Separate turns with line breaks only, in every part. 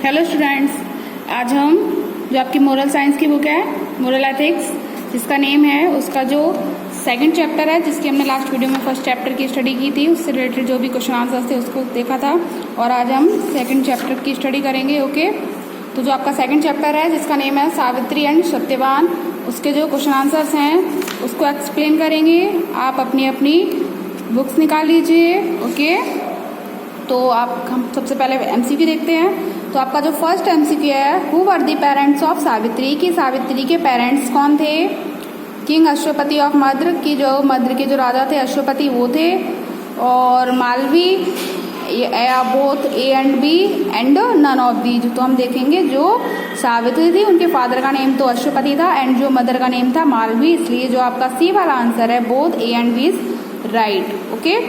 Hello students, आज हम जो आपकी मोरल साइंस की बुक है मोरल एथिक्स जिसका नेम है, उसका जो सेकंड चैप्टर है, जिसकी हमने लास्ट वीडियो में फर्स्ट चैप्टर की स्टडी की थी, उससे रिलेटेड जो भी क्वेश्चन आंसर्स थे उसको देखा था। और आज हम सेकंड चैप्टर की स्टडी करेंगे। ओके, तो जो आपका सेकंड चैप्टर है जिसका नेम है सावित्री एंड सत्यवान, उसके जो क्वेश्चन आंसर्स हैं उसको एक्सप्लेन करेंगे। आप अपनी अपनी बुक्स निकाल लीजिए। ओके, तो हम सबसे पहले एमसीक्यू देखते हैं। तो आपका जो फर्स्ट एमसीक्यू है, who were the parents of Savitri, की सावित्री के पेरेंट्स कौन थे? किंग अश्वपति ऑफ मद्र, की जो मद्र के जो राजा थे अश्वपति वो थे। और Malavi, both A and B and none of these. तो हम देखेंगे जो सावित्री थी उनके फादर का नेम तो अश्वपति था एंड जो मदर का नेम था मालवी, इसलिए जो आपका सी वाला आंसर है both A and B is right. Okay,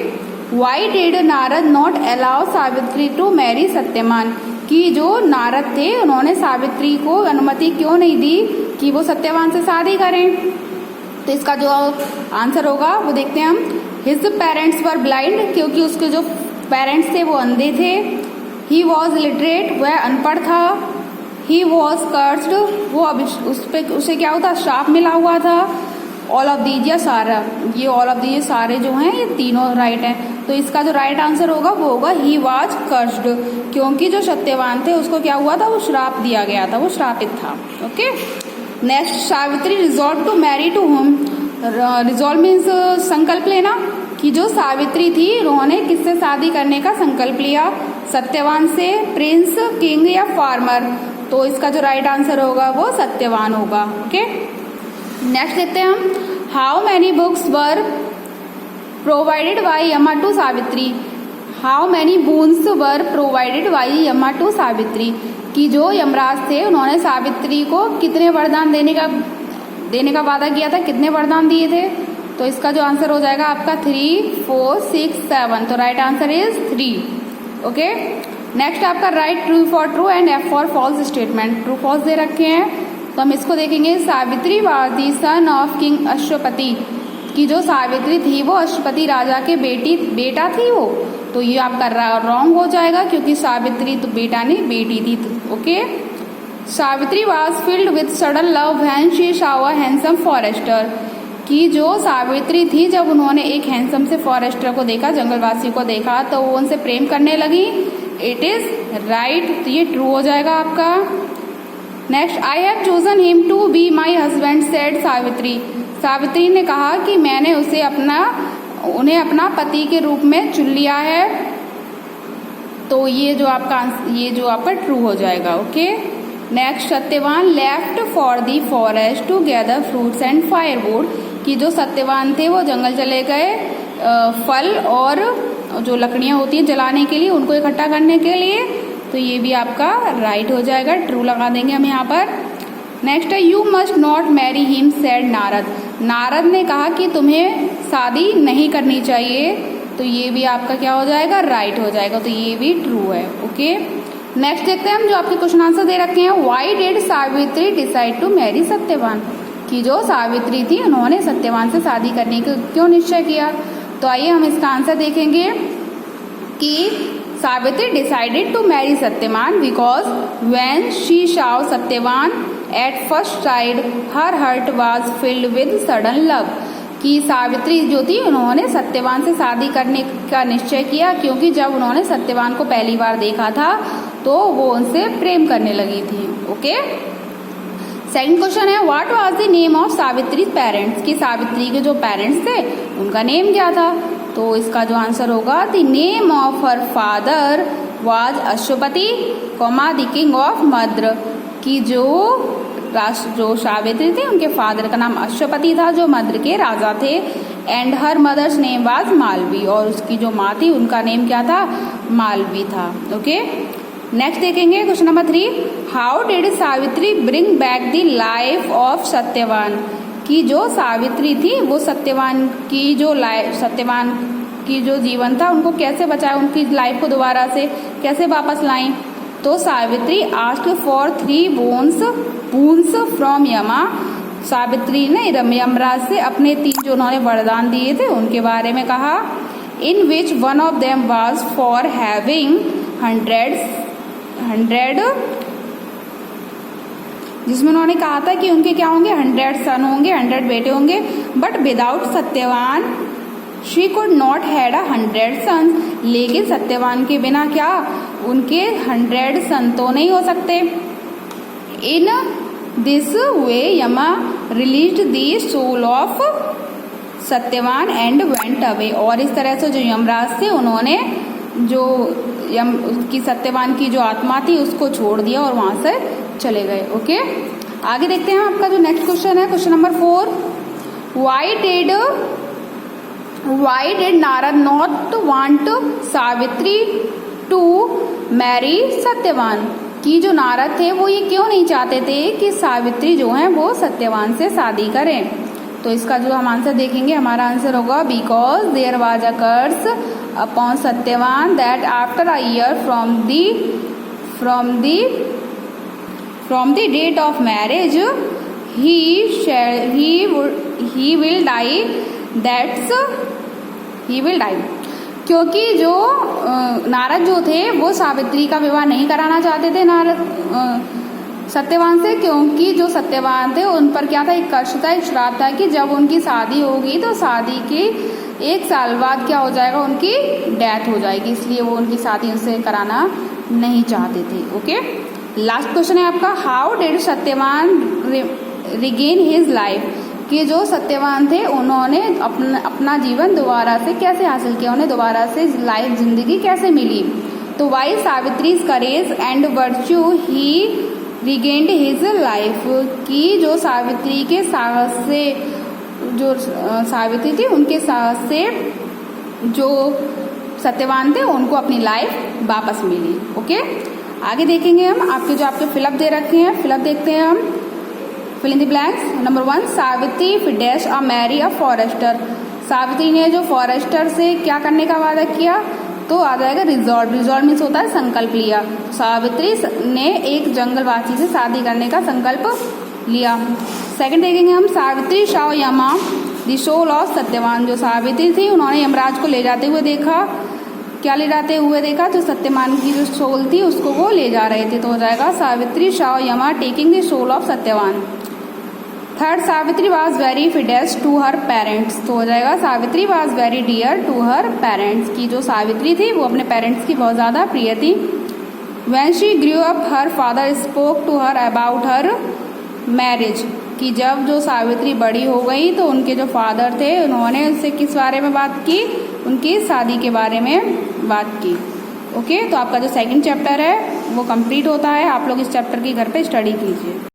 why did Narad not allow Savitri to marry Satyavan, कि जो नारद थे उन्होंने सावित्री को अनुमति क्यों नहीं दी कि वो सत्यवान से शादी करें? तो इसका जो आंसर होगा वो देखते हैं हम। हिज पेरेंट्स वर ब्लाइंड, क्योंकि उसके जो पेरेंट्स थे वो अंधे थे। ही वॉज लिटरेट, वह अनपढ़ था। ही वॉज कर्स्ड, वो उसे क्या होता, श्राप मिला हुआ था। ऑल ऑफ दीज या सारा, ये ऑल ऑफ दीज सारे जो हैं ये तीनों राइट हैं। तो इसका जो राइट आंसर होगा वो होगा ही वाज कर्स्ड, क्योंकि जो सत्यवान थे उसको क्या हुआ था, वो श्राप दिया गया था, वो श्रापित था। Okay, next, Savitri resolve to marry to whom. Resolve means संकल्प लेना, कि जो सावित्री थी उन्होंने किससे शादी करने का संकल्प लिया? सत्यवान से, प्रिंस, किंग या फार्मर। तो इसका जो राइट आंसर होगा वो सत्यवान होगा। ओके, नेक्स्ट देखते हैं हम। How many books were provided by Yama to Savitri, how many boons were provided by Yama to Savitri, कि जो यमराज थे उन्होंने सावित्री को कितने वरदान देने का वादा किया था, कितने वरदान दिए थे? तो इसका जो आंसर हो जाएगा आपका 3, 4, 6, 7। तो right answer is 3। Okay, next आपका right true for true and F for false statement. True false दे रखे हैं तो हम इसको देखेंगे। Savitri was the son of king Ashwapati, कि जो सावित्री थी वो अश्वपति राजा के बेटा थी वो। तो ये आपका रॉन्ग हो जाएगा, क्योंकि सावित्री तो बेटा नहीं बेटी थी। Okay, Savitri was filled with sudden love when she saw a handsome forester, कि जो सावित्री थी जब उन्होंने एक हैंडसम से फॉरेस्टर को देखा, जंगलवासी को देखा, तो वो उनसे प्रेम करने लगी। इट इज राइट, तो ये ट्रू हो जाएगा आपका। Next, I have chosen him to be my husband said Savitri, Savitri ने कहा कि मैंने उन्हें अपना पति के रूप में चुन लिया है। तो ये जो आपका ट्रू हो जाएगा। Okay, next, Satyavan left for the forest to gather fruits and firewood, कि जो सत्यवान थे वो जंगल चले गए फल और जो लकड़ियां होती हैं जलाने के लिए, उनको इकट्ठा करने के लिए। तो ये भी आपका राइट हो जाएगा, ट्रू लगा देंगे हम यहाँ पर। नेक्स्ट है, you must not marry him said Narad, Narad ने कहा कि तुम्हें शादी नहीं करनी चाहिए। तो ये भी आपका क्या हो जाएगा, राइट हो जाएगा। तो ये भी ट्रू है। ओके, नेक्स्ट देखते हैं हम जो आपके क्वेश्चन आंसर दे रखे हैं। Why did Savitri decide to marry Satyavan, कि जो सावित्री थी उन्होंने सत्यवान से शादी करने का क्यों निश्चय किया? तो आइए हम इसका आंसर देखेंगे कि Savitri decided to marry Satyavan because when she saw Satyavan at first sight her heart was filled with sudden love, कि सावित्री जो थी उन्होंने सत्यवान से शादी करने का निश्चय किया, क्योंकि जब उन्होंने सत्यवान को पहली बार देखा था तो वो उनसे प्रेम करने लगी थी। ओके, सेकंड क्वेश्चन है, what was the name of Savitri parents, कि सावित्री के जो पेरेंट्स थे उनका नेम क्या था? तो इसका जो आंसर होगा, the name of her father was Ashwapati, the king of Madra, कि जो सावित्री थे उनके फादर का नाम अश्वपति था जो मद्र के राजा थे। And her mother's name was Malavi, और उसकी जो माँ थी उनका नेम क्या था, मालवी था। ओके, नेक्स्ट देखेंगे question number 3, how did Savitri bring back the life of Satyavan, कि जो सावित्री थी वो सत्यवान की जो जीवन था उनको कैसे बचाया, उनकी लाइफ को दोबारा से कैसे वापस लाई? तो Savitri asked for 3 Boons from यमा, सावित्री ने यमराज से अपने 3 जो उन्होंने वरदान दिए थे उनके बारे में कहा। In which one of them was for having 100, जिसमें उन्होंने कहा था कि उनके क्या होंगे 100 सन होंगे, 100 बेटे होंगे, but without Satyavan she could not had 100 sons. लेकिन सत्यवान के बिना क्या उनके 100 सन तो नहीं हो सकते। इन this way Yama released the soul of Satyavan and went away. और इस तरह से जो यमराज थे उन्होंने जो उसकी सत्यवान की जो आत्मा थी उसको छोड़ दिया और वहां से चले गए। ओके, आगे देखते हैं आपका जो नेक्स्ट क्वेश्चन है, question number 4। Why did Narad not want Savitri to marry Satyavan. कि जो नारद थे वो ये क्यों नहीं चाहते थे कि सावित्री जो है वो सत्यवान से शादी करें। तो इसका जो हम आंसर देखेंगे, हमारा आंसर होगा because there was a curse upon Satyavan that after a year from the date of marriage he will die। क्योंकि जो नारद जो थे वो सावित्री का विवाह नहीं कराना चाहते थे सत्यवान से, क्योंकि जो सत्यवान थे उन पर क्या था, एक कर्ष था, एक श्राप था कि जब उनकी शादी होगी तो शादी के 1 साल बाद क्या हो जाएगा, उनकी डेथ हो जाएगी, इसलिए वो उनकी शादी उनसे कराना नहीं चाहते थे। ओके, लास्ट क्वेश्चन है आपका, how did Satyavan regain his life. कि जो सत्यवान थे उन्होंने अपना जीवन दोबारा से कैसे हासिल किया, उन्हें दोबारा से लाइफ जिंदगी कैसे मिली। तो why Savitri's courage and virtue he regained his life. की जो सावित्री के साहस से, जो सावित्री थी उनके साहस से जो सत्यवान थे उनको अपनी लाइफ वापस मिली। ओके, आगे देखेंगे हम आपके जो आपके फिलअप दे रखे हैं, फिलअप देखते हैं हम। Fill in the blanks. Number 1, Savitri dash a marry a forester. Savitri ने जो फॉरेस्टर से क्या करने का वादा किया, तो आ जाएगा रिजॉल्व। रिजॉल्व मीन्स होता है संकल्प लिया। सावित्री ने एक जंगलवासी से शादी करने का संकल्प लिया। सेकंड देखेंगे हम, सावित्री शाव यमा द सोल ऑफ सत्यवान। जो सावित्री थी उन्होंने यमराज को ले जाते हुए देखा, क्या ले जाते हुए देखा, जो सत्यवान की जो सोल थी उसको वो ले जा रहे थे। तो हो जाएगा Savitri saw Yama taking the soul of Satyavan. Third, Savitri was very फिडेस्ट टू हर पेरेंट्स। तो हो जाएगा Savitri was very dear to her parents. की जो सावित्री थी वो अपने पेरेंट्स की बहुत ज़्यादा प्रिय थी। When she grew up her father spoke to her about her marriage. कि जब जो सावित्री बड़ी हो गई तो उनके जो फादर थे उन्होंने उससे किस बारे में बात की, उनकी शादी के बारे में बात की। ओके, तो आपका जो सेकंड चैप्टर है वो कंप्लीट होता है। आप लोग इस चैप्टर की घर पे स्टडी कीजिए।